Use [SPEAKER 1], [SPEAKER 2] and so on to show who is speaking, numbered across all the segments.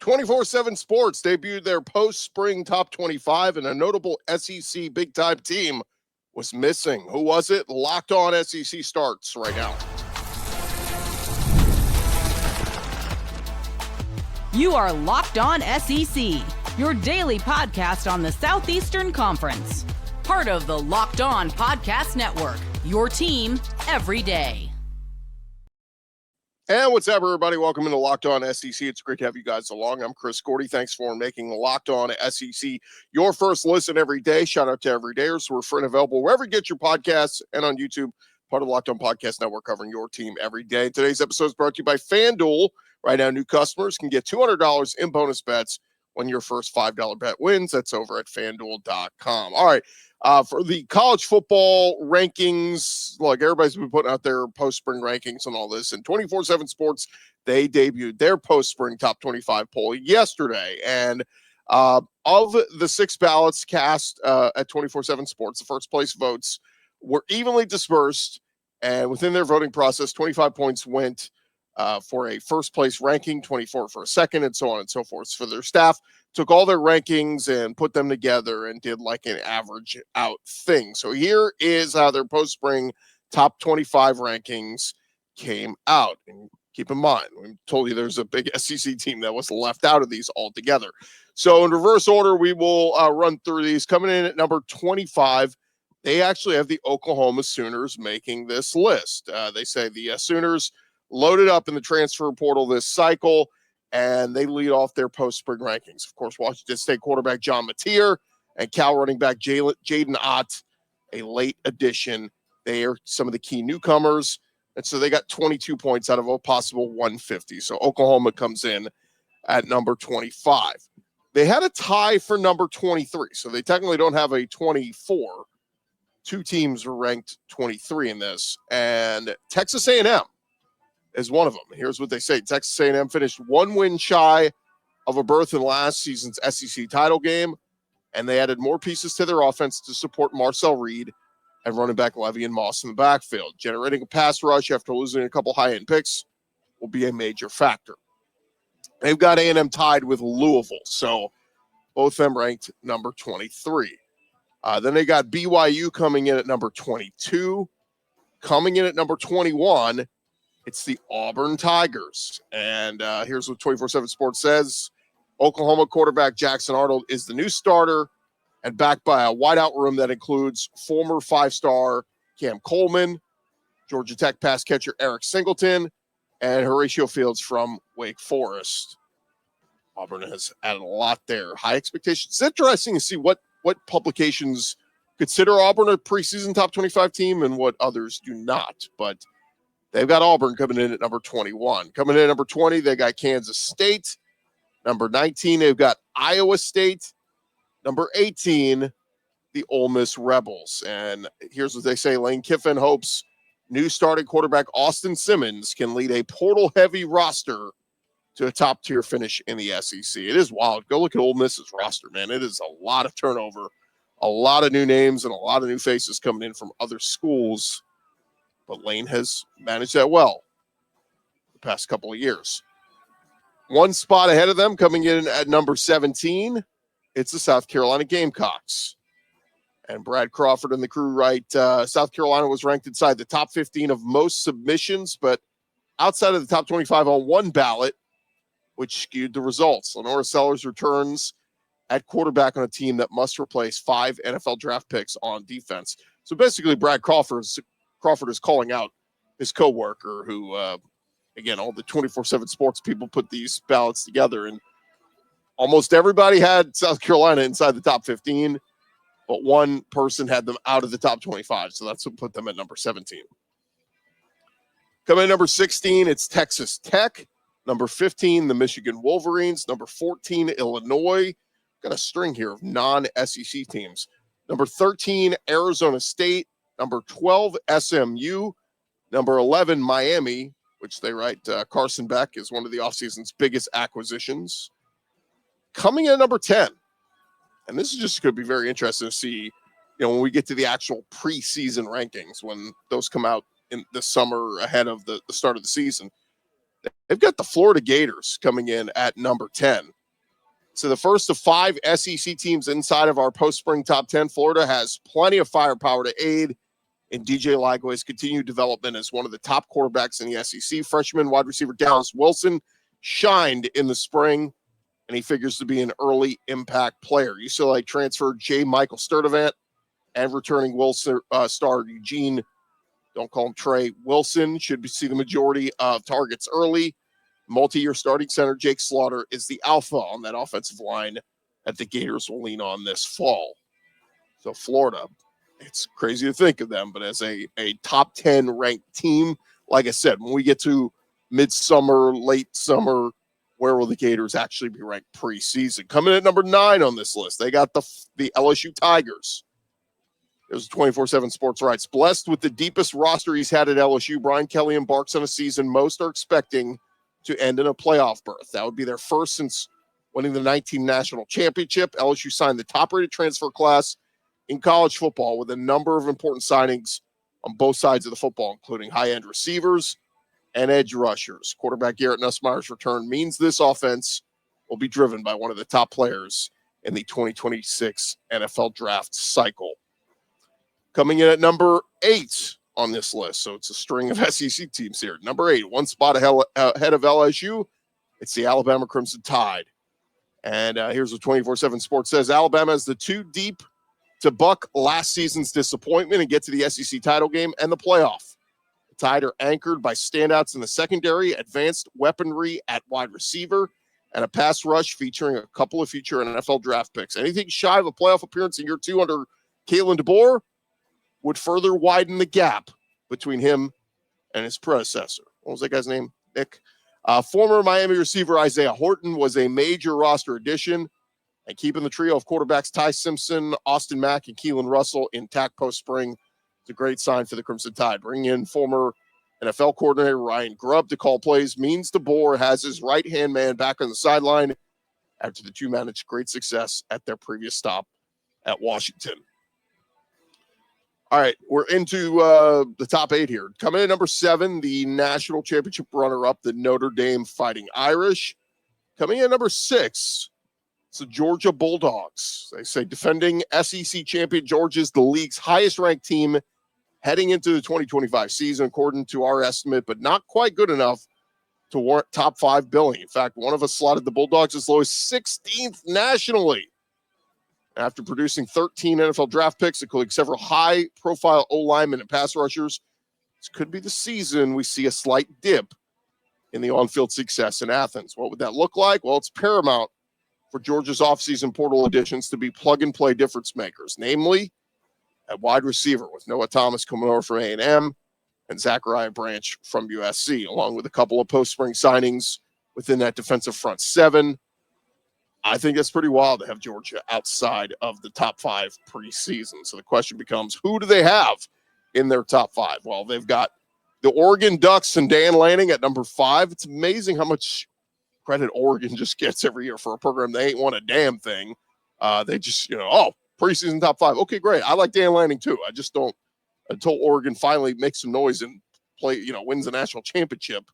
[SPEAKER 1] 24/7 Sports debuted their post-spring top 25, and a notable SEC big-time team was missing. Who was it? Locked On SEC starts right now.
[SPEAKER 2] You are Locked On SEC, your daily podcast on the Southeastern Conference. Part of the Locked On Podcast Network, your team every day.
[SPEAKER 1] And what's up, everybody? Welcome into Locked On SEC. It's great to have you guys along. I'm Chris Gordy. Thanks for making Locked On SEC your first listen every day. Shout out to everydayers. We're free and available wherever you get your podcasts and on YouTube, part of the Locked On Podcast Network, covering your team every day. Today's episode is brought to you by FanDuel. Right now, new customers can get $200 in bonus bets when your first $5 bet wins. That's over at FanDuel.com. All right. For the college football rankings, like everybody's been putting out their post-spring rankings and all this, and 24/7 Sports, they debuted their post-spring top 25 poll yesterday. And of the 6 ballots cast at 24/7 Sports, the first place votes were evenly dispersed. And within their voting process, 25 points went for a first place ranking, 24 for a second, and so on and so forth. For their staff, took all their rankings and put them together and did like an average out thing. So here is how their post-spring top 25 rankings came out. And keep in mind, we told you there's a big SEC team that was left out of these altogether. So in reverse order, we will run through these. Coming in at number 25, they actually have the Oklahoma Sooners making this list. They say the Sooners loaded up in the transfer portal this cycle, and they lead off their post-spring rankings. Of course, Washington State quarterback John Mateer and Cal running back Jaden Ott, a late addition. They are some of the key newcomers, and so they got 22 points out of a possible 150. So Oklahoma comes in at number 25. They had a tie for number 23, so they technically don't have a 24. 2 teams were ranked 23 in this, and Texas A&M is one of them. Here's what they say. Texas A&M finished 1 win shy of a berth in last season's SEC title game, and they added more pieces to their offense to support Marcel Reed and running back Levy and Moss in the backfield. Generating a pass rush after losing a couple high-end picks will be a major factor. They've got A&M tied with Louisville, so both of them ranked number 23. Then they got BYU coming in at number 22. Coming in at number 21, it's the Auburn Tigers. And here's what 24/7 Sports says. Oklahoma quarterback Jackson Arnold is the new starter and backed by a wideout room that includes former 5-star Cam Coleman, Georgia Tech pass catcher Eric Singleton, and Horatio Fields from Wake Forest. Auburn has added a lot there. High expectations. It's interesting to see what publications consider Auburn a preseason top 25 team and what others do not. But they've got Auburn coming in at number 21. Coming in at number 20, they got Kansas State. Number 19, they've got Iowa State. Number 18, the Ole Miss Rebels. And here's what they say. Lane Kiffin hopes new starting quarterback Austin Simmons can lead a portal-heavy roster to a top-tier finish in the SEC. It is wild. Go look at Ole Miss's roster, man. It is a lot of turnover, a lot of new names, and a lot of new faces coming in from other schools. But Lane has managed that well the past couple of years. 1 spot ahead of them, coming in at number 17, it's the South Carolina Gamecocks. And Brad Crawford and the crew write, South Carolina was ranked inside the top 15 of most submissions, but outside of the top 25 on 1 ballot, which skewed the results. Lenora Sellers returns at quarterback on a team that must replace 5 NFL draft picks on defense. So basically, Brad Crawford is calling out his coworker who, again, all the 24/7 Sports people put these ballots together, and almost everybody had South Carolina inside the top 15, but one person had them out of the top 25, so that's what put them at number 17. Coming at number 16, it's Texas Tech. Number 15, the Michigan Wolverines. Number 14, Illinois. Got a string here of non-SEC teams. Number 13, Arizona State. Number 12, SMU. Number 11, Miami, which they write Carson Beck is one of the offseason's biggest acquisitions. Coming in at number 10, and this is just going to be very interesting to see, when we get to the actual preseason rankings, when those come out in the summer ahead of the start of the season. They've got the Florida Gators coming in at number 10. So the first of 5 SEC teams inside of our post-spring top 10. Florida has plenty of firepower to aid in DJ Lightway's continued development as one of the top quarterbacks in the SEC. Freshman wide receiver Dallas Wilson shined in the spring, and he figures to be an early impact player. UCLA transferred J. Michael Sturdivant and returning Wilson star Eugene, don't call him Trey, Wilson should see the majority of targets early. Multi-year starting center Jake Slaughter is the alpha on that offensive line that the Gators will lean on this fall. So Florida, it's crazy to think of them, but as a top 10 ranked team, like I said, when we get to midsummer, late summer, where will the Gators actually be ranked preseason? Coming at number 9 on this list, they got the LSU Tigers. It was 24/7 Sports Rights. Blessed with the deepest roster he's had at LSU, Brian Kelly embarks on a season most are expecting to end in a playoff berth. That would be their first since winning the 19 national championship. LSU signed the top-rated transfer class in college football with a number of important signings on both sides of the football, including high-end receivers and edge rushers. Quarterback Garrett Nussmeier's return means this offense will be driven by one of the top players in the 2026 NFL draft cycle. Coming in at number 8 on this list, so it's a string of SEC teams here. Number 8, one spot ahead of LSU, it's the Alabama Crimson Tide. And here's what 24/7 Sports says. Alabama is the 2 deep to buck last season's disappointment and get to the SEC title game and the playoff. The Tide are anchored by standouts in the secondary, advanced weaponry at wide receiver, and a pass rush featuring a couple of future NFL draft picks. Anything shy of a playoff appearance in year 2 under Kalen DeBoer would further widen the gap between him and his predecessor. What was that guy's name? Nick. Former Miami receiver Isaiah Horton was a major roster addition, and keeping the trio of quarterbacks Ty Simpson, Austin Mack, and Keelan Russell intact post-spring is a great sign for the Crimson Tide. Bringing in former NFL coordinator Ryan Grubb to call plays means DeBoer has his right-hand man back on the sideline after the two managed great success at their previous stop at Washington. All right, we're into the top 8 here. Coming in at number 7, the national championship runner-up, the Notre Dame Fighting Irish. Coming in at number 6, it's the Georgia Bulldogs. They say defending SEC champion Georgia is the league's highest-ranked team heading into the 2025 season, according to our estimate, but not quite good enough to warrant top 5 billing. In fact, one of us slotted the Bulldogs as low as 16th nationally. After producing 13 NFL draft picks, including several high-profile O-linemen and pass rushers, this could be the season we see a slight dip in the on-field success in Athens. What would that look like? Well, it's paramount for Georgia's offseason portal additions to be plug-and-play difference makers, namely at wide receiver with Noah Thomas coming over from A&M and Zachariah Branch from USC, along with a couple of post-spring signings within that defensive front 7. I think that's pretty wild to have Georgia outside of the top 5 preseason. So the question becomes, who do they have in their top 5? Well, they've got the Oregon Ducks and Dan Lanning at number 5. It's amazing how much credit Oregon just gets every year for a program they ain't won a damn thing. They just, preseason top 5. Okay, great. I like Dan Lanning too. I just don't, until Oregon finally makes some noise and wins the national championship.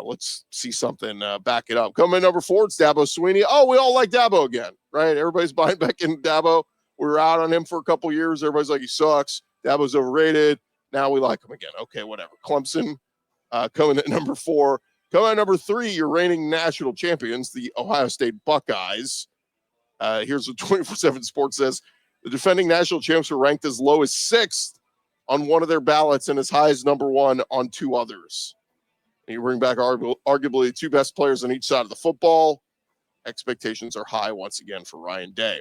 [SPEAKER 1] Let's see something back it up. Coming in number 4, it's Dabo Swinney. Oh, we all like Dabo again, right? Everybody's buying back in Dabo. We were out on him for a couple years. Everybody's like, he sucks. Dabo's overrated. Now we like him again. Okay, whatever. Clemson coming at number 4. Coming at number 3, your reigning national champions, the Ohio State Buckeyes. Here's what 24/7 Sports says. The defending national champs were ranked as low as 6th on one of their ballots and as high as number 1 on 2 others. And you bring back arguably the 2 best players on each side of the football. Expectations are high once again for Ryan Day.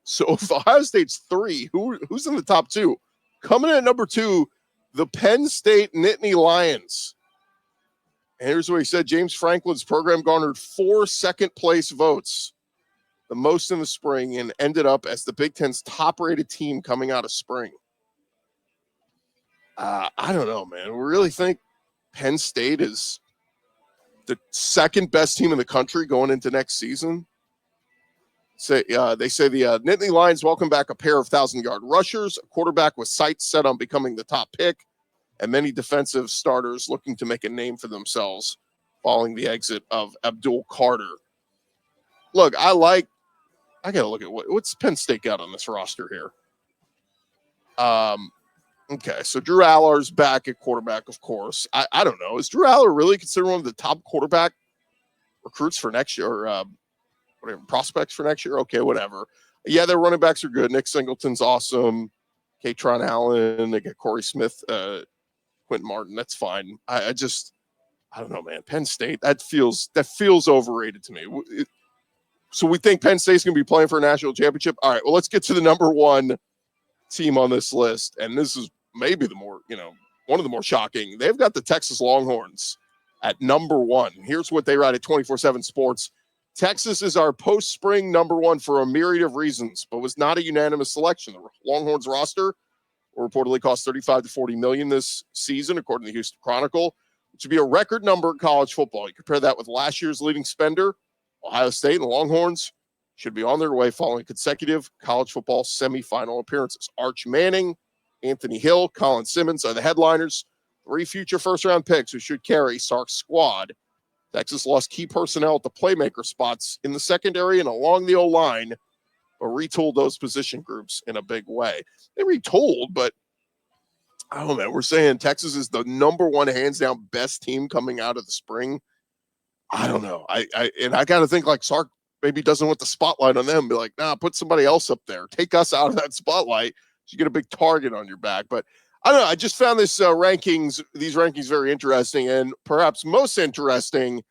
[SPEAKER 1] So if Ohio State's 3, who's in the top 2? Coming in at number 2, the Penn State Nittany Lions. And here's what he said. James Franklin's program garnered 4 second-place votes, the most in the spring, and ended up as the Big Ten's top-rated team coming out of spring. I don't know, man. We really think Penn State is the second best team in the country going into next season. They say the Nittany Lions welcome back a pair of 1,000-yard rushers, a quarterback with sights set on becoming the top pick, and many defensive starters looking to make a name for themselves following the exit of Abdul Carter. look, I got to look at what's Penn State got on this roster here. Okay, so Drew Aller's back at quarterback, of course. I don't know. Is Drew Aller really considered one of the top quarterback recruits for next year, or whatever, prospects for next year? Okay, whatever. Yeah, their running backs are good. Nick Singleton's awesome. Katron Allen. They get Corey Smith, Quentin Martin. That's fine. I don't know, man. Penn State, that feels overrated to me. So we think Penn State's going to be playing for a national championship. All right, well, let's get to the number one team on this list, and this is maybe one of the more shocking. They've got the Texas Longhorns at number one. Here's what they write at 24/7 Sports. Texas is our post-spring number one for a myriad of reasons, but was not a unanimous selection. The Longhorns roster will reportedly cost $35 to $40 million this season, according to the Houston Chronicle, which would be a record number in college football. You compare that with last year's leading spender, Ohio State, and the Longhorns should be on their way following consecutive college football semifinal appearances. Arch Manning, Anthony Hill, Colin Simmons are the headliners. 3 future first-round picks who should carry Sark's squad. Texas lost key personnel at the playmaker spots in the secondary and along the O-line, but retooled those position groups in a big way. They retooled, but I don't know, man. We're saying Texas is the number one, hands-down best team coming out of the spring. I don't know. I got to think like Sark maybe doesn't want the spotlight on them. Be like, nah, put somebody else up there. Take us out of that spotlight so you get a big target on your back. But I don't know. I just found these rankings very interesting, and perhaps most interesting,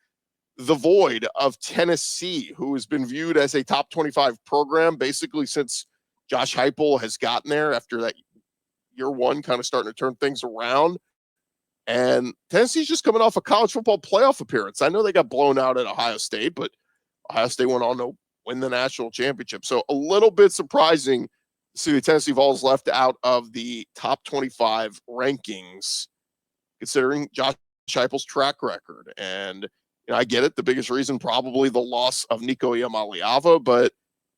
[SPEAKER 1] the void of Tennessee, who has been viewed as a top 25 program basically since Josh Heupel has gotten there after that year one, kind of starting to turn things around. And Tennessee's just coming off a college football playoff appearance. I know they got blown out at Ohio State, but Ohio State went on to win the national championship. So a little bit surprising to see the Tennessee Vols left out of the top 25 rankings, considering Josh Heupel's track record. And I get it. The biggest reason probably the loss of Nico Iamaleava, but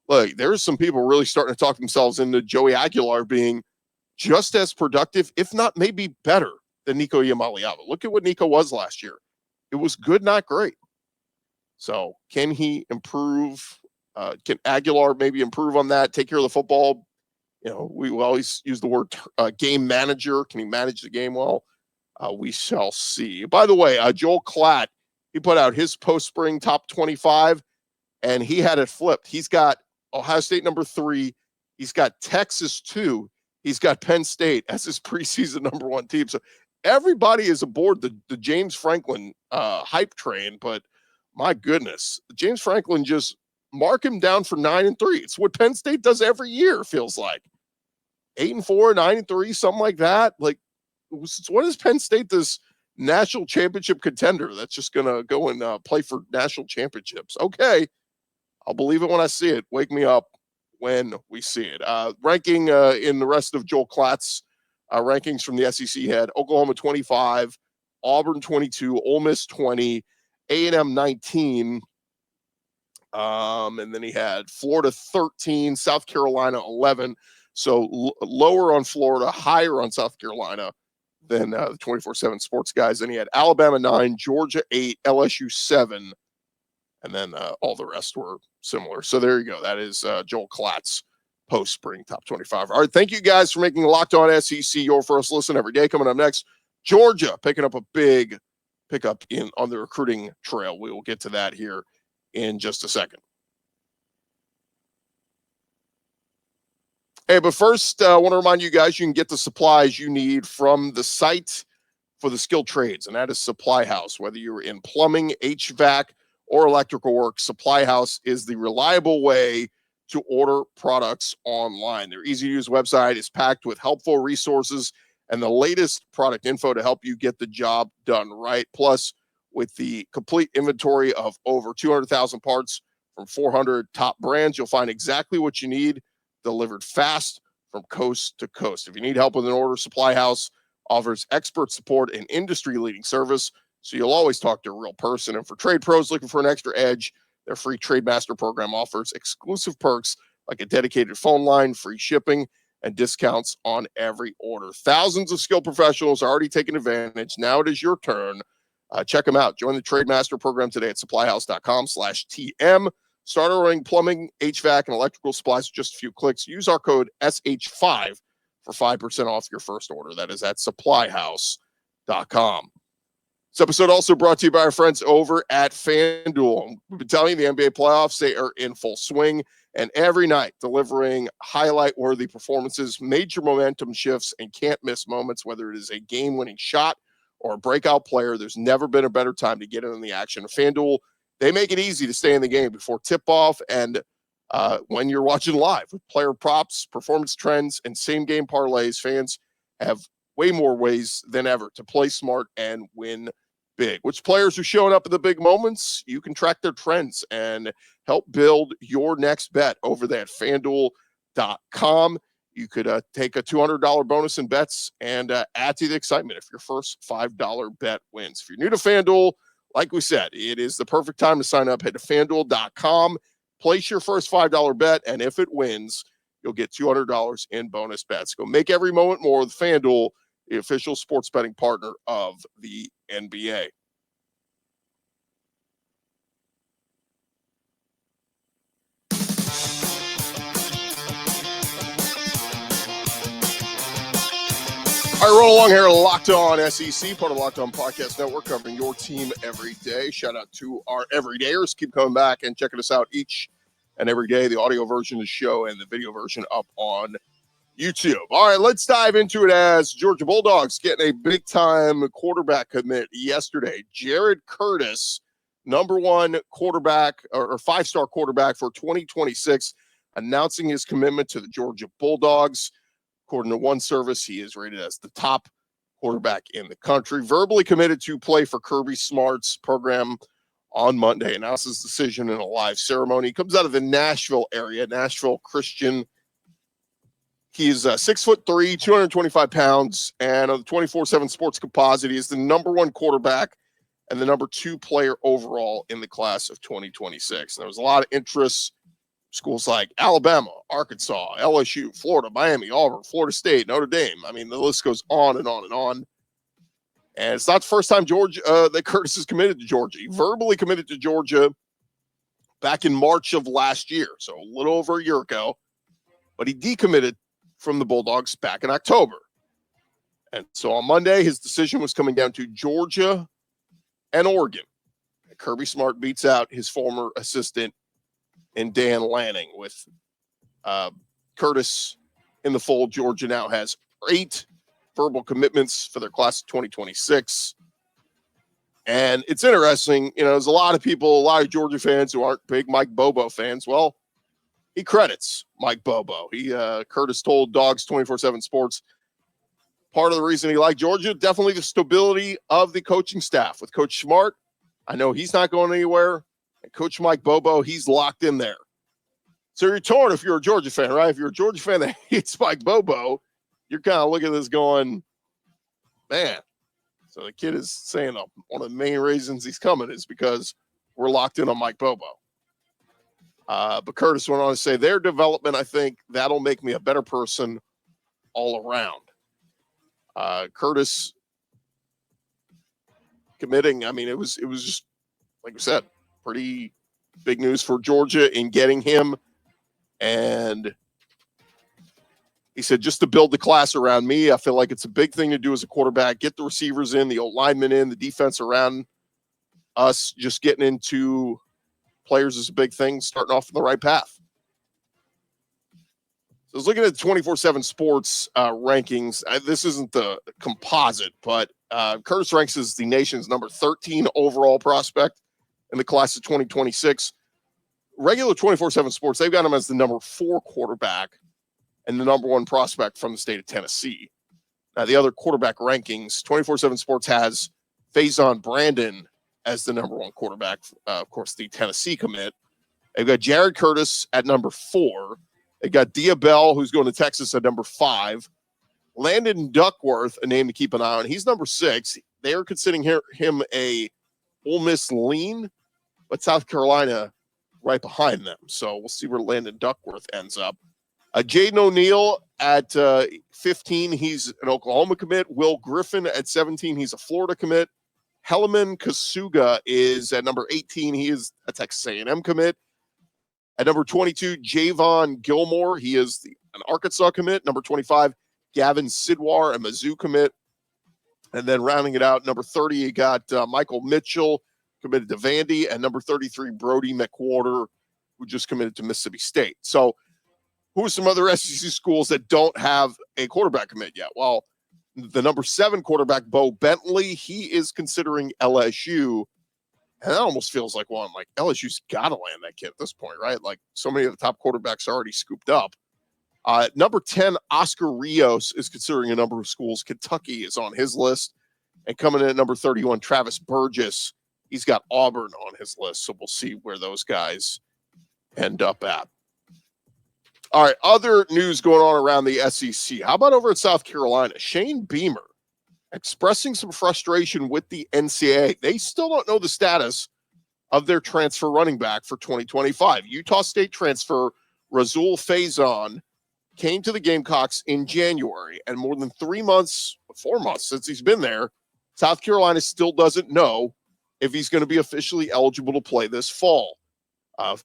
[SPEAKER 1] look, there's some people really starting to talk themselves into Joey Aguilar being just as productive, if not maybe better than Nico Iamaleava. Look at what Nico was last year. It was good, not great. So can he improve? Can Aguilar maybe improve on that? Take care of the football? We always use the word game manager. Can he manage the game well? We shall see. By the way, Joel Klatt, he put out his post-spring top 25, and he had it flipped. He's got Ohio State number 3. He's got Texas 2. He's got Penn State as his preseason number 1 team. So everybody is aboard the James Franklin hype train, but my goodness, James Franklin just mark him down for 9-3. It's what Penn State does every year, feels like. 8-4, 9-3, something like that. Like, what is Penn State, this national championship contender that's just going to go and play for national championships? Okay, I'll believe it when I see it. Wake me up when we see it. Ranking in the rest of Joel Klatt's rankings from the SEC had Oklahoma 25, Auburn 22, Ole Miss 20, A&M 19, and then he had Florida 13, South Carolina 11. So lower on Florida, higher on South Carolina than the 24/7 Sports guys. Then he had Alabama 9, Georgia 8, LSU 7, and then all the rest were similar. So there you go. That is Joel Klatt's post-spring top 25. All right, thank you guys for making Locked On SEC your first listen every day. Coming up next, Georgia picking up a big pickup on the recruiting trail. We will get to that here in just a second. Hey, but first, I want to remind you guys, you can get the supplies you need from the site for the skilled trades, and that is Supply House. Whether you're in plumbing, HVAC, or electrical work, Supply House is the reliable way to order products online. Their easy-to-use website is packed with helpful resources and the latest product info to help you get the job done right. Plus, with the complete inventory of over 200,000 parts from 400 top brands, you'll find exactly what you need delivered fast from coast to coast. If you need help with an order, Supply House offers expert support and industry-leading service, so you'll always talk to a real person. And for trade pros looking for an extra edge, their free Trade Master program offers exclusive perks like a dedicated phone line, free shipping, and discounts on every order. Thousands of skilled professionals are already taking advantage. Now it is your turn. Check them out. Join the Trade Master program today at supplyhouse.com/TM. Start ordering plumbing, HVAC, and electrical supplies with just a few clicks. Use our code SH5 for 5% off your first order. That is at supplyhouse.com. This episode also brought to you by our friends over at FanDuel. We've been telling you the NBA playoffs, they are in full swing, and every night delivering highlight-worthy performances, major momentum shifts, and can't-miss moments, whether it is a game-winning shot or a breakout player. There's never been a better time to get in the action. FanDuel, they make it easy to stay in the game before tip-off and when you're watching live. With player props, performance trends, and same-game parlays, fans have way more ways than ever to play smart and win big. Which players are showing up in the big moments? You can track their trends and help build your next bet over there at FanDuel.com. You could take a $200 bonus in bets and add to the excitement if your first $5 bet wins. If you're new to FanDuel, like we said, it is the perfect time to sign up. Head to FanDuel.com, place your first $5 bet, and if it wins, you'll get $200 in bonus bets. Go make every moment more with FanDuel, the official sports betting partner of the NBA. All right, roll along here. Locked On SEC, part of Locked On Podcast Network, covering your team every day. Shout out to our everydayers. Keep coming back and checking us out each and every day. The audio version of the show and the video version up on YouTube. All right, let's dive into it as Georgia Bulldogs getting a big-time quarterback commit yesterday. Jared Curtis, number one quarterback or five-star quarterback for 2026, announcing his commitment to the Georgia Bulldogs. According to one service, he is rated as the top quarterback in the country. Verbally committed to play for Kirby Smart's program on Monday. Announced his decision in a live ceremony. He comes out of the Nashville area, Nashville Christian. He's 6'3", 225 pounds, and on the 24/7 Sports Composite, he is the number one quarterback and the number two player overall in the class of 2026. And there was a lot of interest. Schools like Alabama, Arkansas, LSU, Florida, Miami, Auburn, Florida State, Notre Dame. I mean, the list goes on and on and on. And it's not the first time that Curtis is committed to Georgia. He verbally committed to Georgia back in March of last year, so a little over a year ago. But he decommitted from the Bulldogs back in October. And so on Monday, his decision was coming down to Georgia and Oregon. Kirby Smart beats out his former assistant in Dan Lanning. With Curtis in the fold, Georgia now has 8 verbal commitments for their class of 2026. And it's interesting, there's a lot of people, a lot of Georgia fans who aren't big Mike Bobo fans. Well, he credits Mike Bobo. Curtis told Dogs 24/7 Sports, part of the reason he liked Georgia, definitely the stability of the coaching staff. With Coach Smart, I know he's not going anywhere. And Coach Mike Bobo, he's locked in there. So you're torn if you're a Georgia fan, right? If you're a Georgia fan that hates Mike Bobo, you're kind of looking at this going, man. So the kid is saying one of the main reasons he's coming is because we're locked in on Mike Bobo. But Curtis went on to say, their development, I think that'll make me a better person all around. Curtis committing, I mean, it was just, like we said, pretty big news for Georgia in getting him. And he said, just to build the class around me, I feel like it's a big thing to do as a quarterback. Get the receivers in, the old linemen in, the defense around us. Just getting into players is a big thing, starting off on the right path. So I was looking at the 24/7 Sports rankings. This isn't the composite, but Curtis ranks as the nation's number 13 overall prospect in the class of 2026. Regular 24/7 Sports, they've got him as the number 4 quarterback and the number 1 prospect from the state of Tennessee. Now, the other quarterback rankings, 24/7 Sports has Faison Brandon as the number 1 quarterback, of course, the Tennessee commit. They've got Jared Curtis at number 4. They've got Diabell, who's going to Texas, at number 5. Landon Duckworth, a name to keep an eye on. He's number 6. They are considering him a Ole Miss lean, but South Carolina right behind them. So we'll see where Landon Duckworth ends up. Jaden O'Neal at 15, he's an Oklahoma commit. Will Griffin at 17, he's a Florida commit. Helaman Kasuga is at number 18. He is a Texas A&M commit. At number 22, Javon Gilmore. He is an Arkansas commit. Number 25, Gavin Sidwar, a Mizzou commit. And then rounding it out, number 30, you got Michael Mitchell, committed to Vandy. And number 33, Brody McWhorter, who just committed to Mississippi State. So who are some other SEC schools that don't have a quarterback commit yet? Well, the number 7 quarterback, Bo Bentley, he is considering LSU. And that almost feels like one. Like, LSU's got to land that kid at this point, right? Like, so many of the top quarterbacks are already scooped up. Number 10, Oscar Rios is considering a number of schools. Kentucky is on his list. And coming in at number 31, Travis Burgess. He's got Auburn on his list. So we'll see where those guys end up at. All right, other news going on around the SEC. How about over at South Carolina? Shane Beamer expressing some frustration with the NCAA. They still don't know the status of their transfer running back for 2025. Utah State transfer Razul Faison came to the Gamecocks in January, and more than 4 months since he's been there, South Carolina still doesn't know if he's going to be officially eligible to play this fall.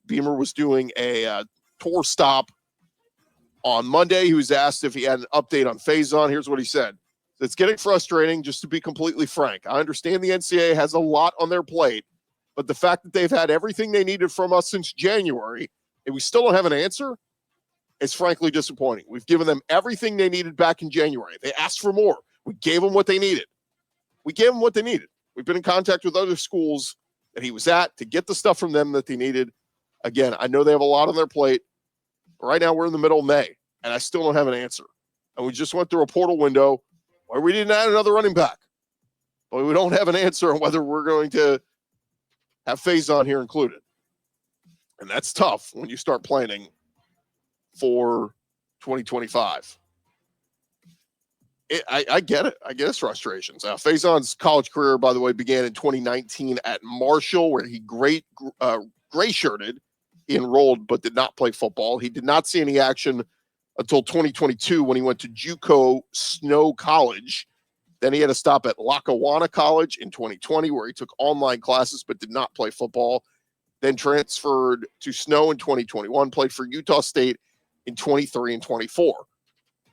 [SPEAKER 1] Beamer was doing a tour stop on Monday. He was asked if he had an update on Faison. Here's what he said. It's getting frustrating, just to be completely frank. I understand the NCAA has a lot on their plate, but the fact that they've had everything they needed from us since January, and we still don't have an answer, is frankly disappointing. We've given them everything they needed back in January. They asked for more. We gave them what they needed. We've been in contact with other schools that he was at to get the stuff from them that they needed. Again, I know they have a lot on their plate. But right now, we're in the middle of May, and I still don't have an answer. And we just went through a portal window where we didn't add another running back. But we don't have an answer on whether we're going to have Faison here included. And that's tough when you start planning for 2025. I get it. I get his frustrations. Faison's college career, by the way, began in 2019 at Marshall, where he gray-shirted. He enrolled but did not play football. He did not see any action until 2022 when he went to JUCO Snow College. Then he had a stop at Lackawanna College in 2020 where he took online classes but did not play football. Then transferred to Snow in 2021, played for Utah State in 23 and 24.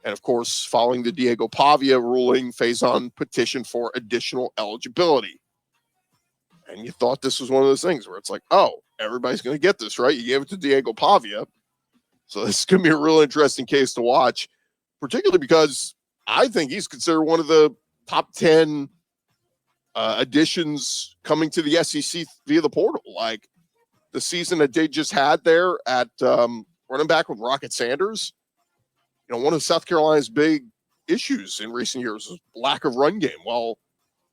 [SPEAKER 1] And, of course, following the Diego Pavia ruling, Faison petitioned for additional eligibility. And you thought this was one of those things where it's like, oh, everybody's going to get this, right? You gave it to Diego Pavia. So this is going to be a real interesting case to watch, particularly because I think he's considered one of the top 10 additions coming to the SEC via the portal. Like the season that they just had there at running back with Rocket Sanders, you know, one of South Carolina's big issues in recent years is lack of run game. Well,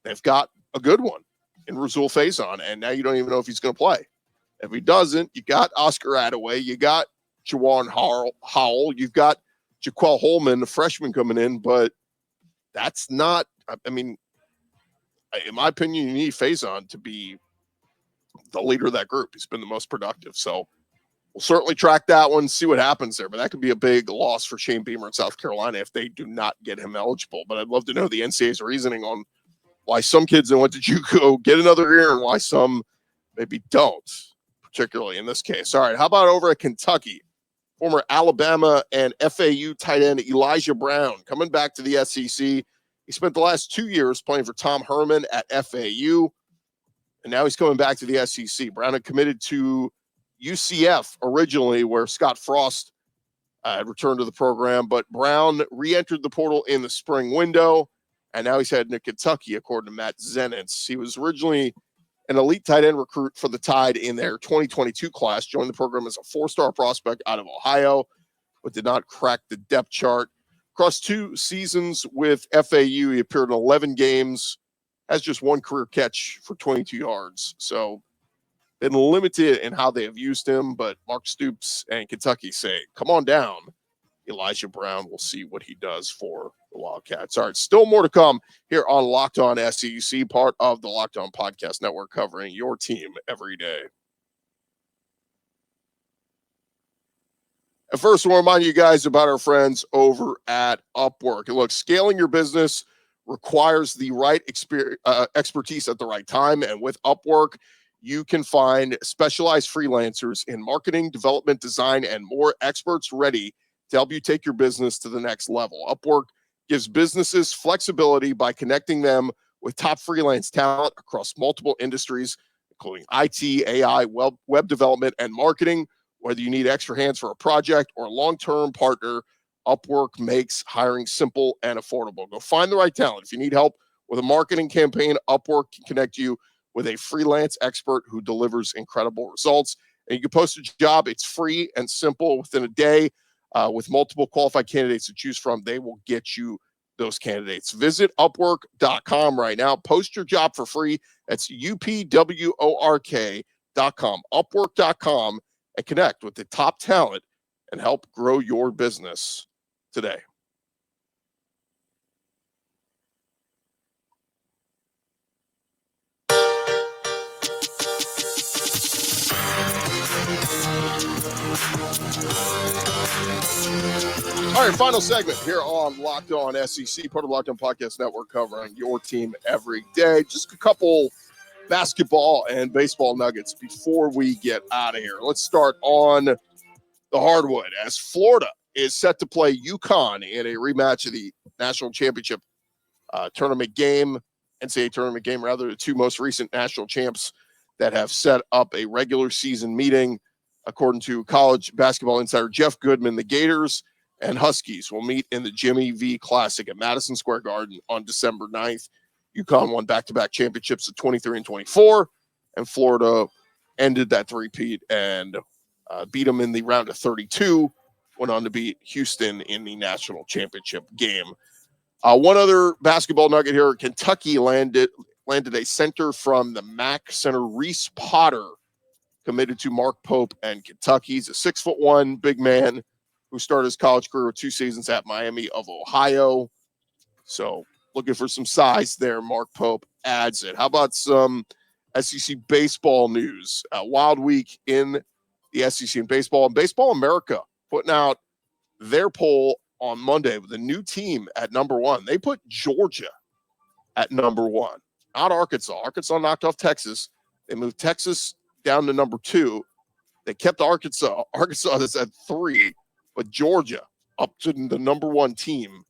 [SPEAKER 1] they've got a good one in Razul Faison, and now you don't even know if he's going to play. If he doesn't, you got Oscar Attaway, you got Jawan Howell, you've got Jaquel Holman, the freshman coming in, but that's not, I mean, in my opinion, you need Faison to be the leader of that group. He's been the most productive. So we'll certainly track that one, see what happens there. But that could be a big loss for Shane Beamer in South Carolina if they do not get him eligible. But I'd love to know the NCAA's reasoning on why some kids that went to JUCO get another year and why some maybe don't, particularly in this case. All right, how about over at Kentucky? Former Alabama and FAU tight end Elijah Brown coming back to the SEC. He spent the last 2 years playing for Tom Herman at FAU, and now he's coming back to the SEC. Brown had committed to UCF originally, where Scott Frost had returned to the program, but Brown re-entered the portal in the spring window, and now he's heading to Kentucky, according to Matt Zenitz. He was originally an elite tight end recruit for the Tide in their 2022 class, joined the program as a 4-star prospect out of Ohio, but did not crack the depth chart. Across 2 seasons with FAU, he appeared in 11 games, has just 1 career catch for 22 yards. So been limited in how they have used him, but Mark Stoops and Kentucky say, come on down, Elijah Brown. We'll see what he does for the Wildcats. All right, still more to come here on Locked On SEC, part of the Locked On Podcast Network, covering your team every day. And first, I want to remind you guys about our friends over at Upwork. And look, scaling your business requires the right expertise at the right time. And with Upwork, you can find specialized freelancers in marketing, development, design, and more, experts ready to help you take your business to the next level. Upwork gives businesses flexibility by connecting them with top freelance talent across multiple industries, including IT, AI, web development, and marketing. Whether you need extra hands for a project or a long-term partner, Upwork makes hiring simple and affordable. Go find the right talent. If you need help with a marketing campaign, Upwork can connect you with a freelance expert who delivers incredible results. And you can post a job. It's free and simple. Within a day, with multiple qualified candidates to choose from, they will get you those candidates. Visit Upwork.com right now. Post your job for free. That's UPWORK.com, Upwork.com, and connect with the top talent and help grow your business today. All right, final segment here on Locked On SEC, part of Locked On Podcast Network, covering your team every day. Just a couple basketball and baseball nuggets before we get out of here. Let's start on the hardwood, as Florida is set to play UConn in a rematch of the national championship tournament game, NCAA tournament game, rather, the two most recent national champs that have set up a regular season meeting. According to college basketball insider Jeff Goodman, the Gators and Huskies will meet in the Jimmy V Classic at Madison Square Garden on December 9th. UConn won back-to-back championships at 23 and 24, and Florida ended that three-peat and beat them in the round of 32, went on to beat Houston in the national championship game. One other basketball nugget here: Kentucky landed a center from the MAC center, Reese Potter, committed to Mark Pope and Kentucky. He's a 6'1" big man who started his college career with 2 seasons at Miami of Ohio. So looking for some size there. Mark Pope adds it. How about some SEC baseball news? Wild week in the SEC in baseball. And Baseball America putting out their poll on Monday with a new team at number 1. They put Georgia at number 1, not Arkansas. Arkansas knocked off Texas. They moved Texas down to number 2. They kept Arkansas. Arkansas is at 3, but Georgia up to the number 1 team.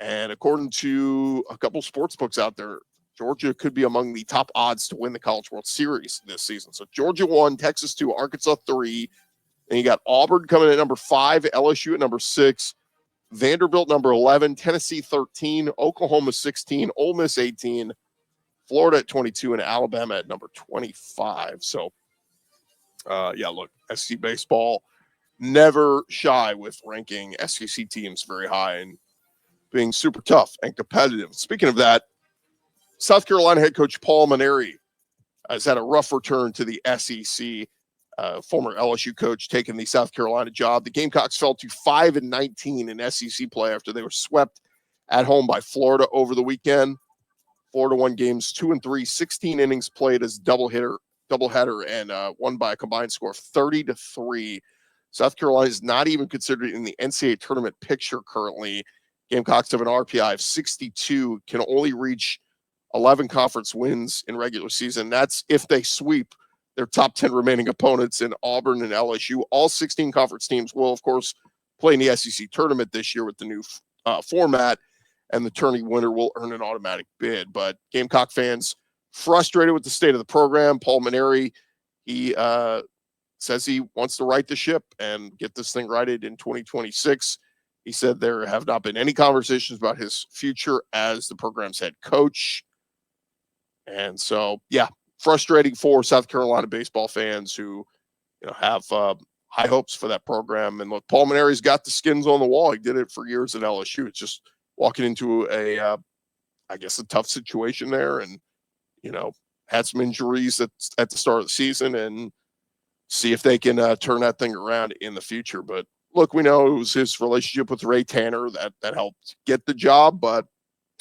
[SPEAKER 1] And according to a couple sports books out there, Georgia could be among the top odds to win the College World Series this season. So Georgia 1, Texas 2, Arkansas 3. And you got Auburn coming at number 5, LSU at number 6, Vanderbilt number 11, Tennessee 13, Oklahoma 16, Ole Miss 18, Florida at 22, and Alabama at number 25. So, look, SEC baseball never shy with ranking SEC teams very high and being super tough and competitive. Speaking of that, South Carolina head coach Paul Mainieri has had a rough return to the SEC. Former LSU coach taking the South Carolina job. The Gamecocks fell to 5-19 in SEC play after they were swept at home by Florida over the weekend. Florida won games 2 and 3, 16 innings played as doubleheader, and won by a combined score of 30-3. South Carolina is not even considered in the NCAA tournament picture currently. Gamecocks have an RPI of 62, can only reach 11 conference wins in regular season. That's if they sweep their top 10 remaining opponents in Auburn and LSU. All 16 conference teams will, of course, play in the SEC tournament this year with the new format, and the tourney winner will earn an automatic bid. But Gamecock fans frustrated with the state of the program. Paul Mainieri, he says he wants to right the ship and get this thing righted in 2026. He said there have not been any conversations about his future as the program's head coach. And so, frustrating for South Carolina baseball fans who, have high hopes for that program. And look, Paul Mainieri's got the skins on the wall. He did it for years at LSU. It's just walking into a tough situation there, and had some injuries at the start of the season, and see if they can turn that thing around in the future. But look, we know it was his relationship with Ray Tanner that helped get the job, but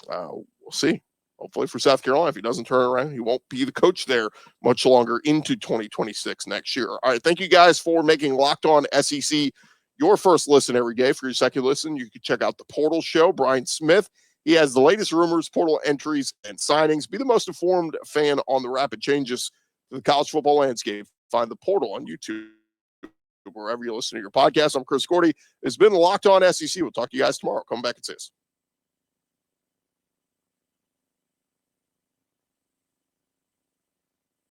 [SPEAKER 1] we'll see. Hopefully for South Carolina, if he doesn't turn around, he won't be the coach there much longer into 2026 next year. All right, thank you guys for making Locked On SEC your first listen every day. For your second listen, you can check out the Portal Show. Brian Smith, he has the latest rumors, portal entries, and signings. Be the most informed fan on the rapid changes the college football landscape. Find the portal on YouTube, wherever you listen to your podcast. I'm Chris Gordy. It's been Locked On SEC. We'll talk to you guys tomorrow. Come back and see us.